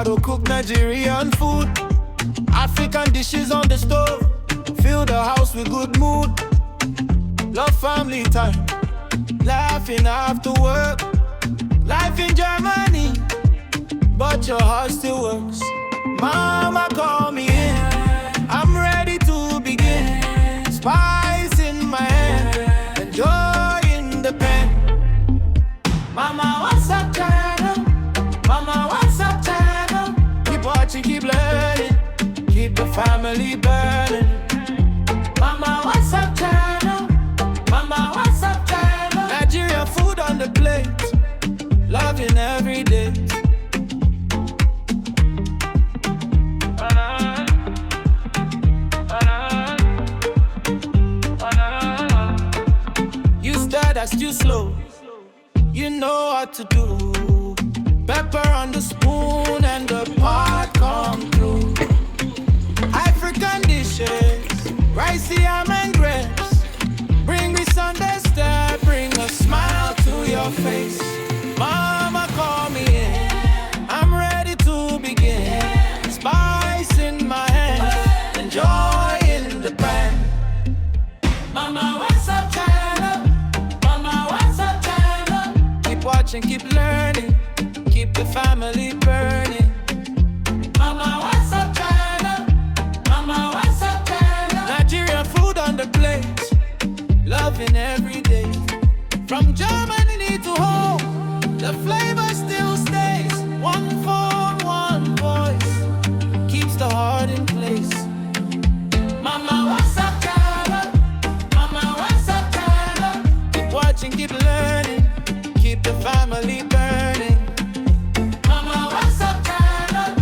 to cook Nigerian food. African dishes on the stove, fill the house with good mood. Love family time, laughing after work. Life in Germany, but your heart still works. Mama, call me in, I'm ready to begin. Spice in my hand, enjoying the pen. Mama, what's up, channel? Mama, what's up, channel? Keep watching, keep learning, keep the family burning. Mama, what's up, channel? Mama, what's up, channel? Nigerian food on the plate, loving every day. You start as too slow, you know what to do. Pepper on the spoon and the pot come through. African dishes, rice, yam and grapes. Bring me Sunday step, bring a smile to your face. Mama, call me in, I'm ready to begin. Spice in my hand, enjoying the brand. Mama, what's up, channel? Mama, what's up, channel? Keep watching, keep learning, keep the family burning. Mama, what's up, channel? Mama, what's up, channel? Nigerian food on the plate, loving every day. From Germany to home, the flavor still stays. One phone, one voice, keeps the heart in place. Mama, what's up, channel? Mama, what's up, channel? Keep watching, keep learning, keep the family burning. Mama, what's up, channel?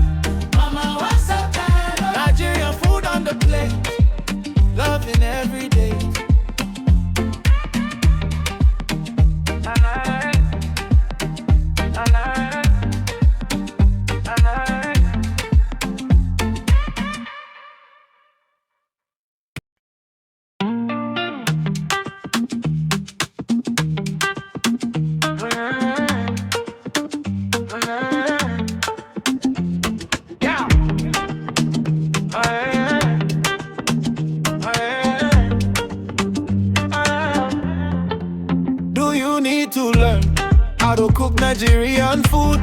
Mama, what's up, channel? Nigerian food on the plate, loving every day. Do you need to learn how to cook Nigerian food?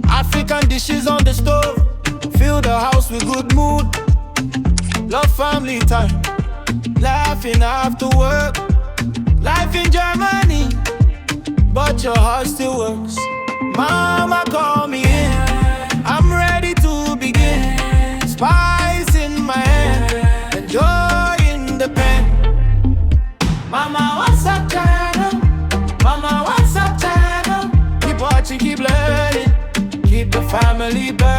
African dishes on the stove, fill the house with good mood. Love family time, laughing after work. Life in Germany, but your heart still works. Mama, call me in, I'm ready to begin. Spice in my hand, enjoying the pen. Mama, what's up, channel? Mama, what's up, channel? Keep watching, keep learning, keep the family burning.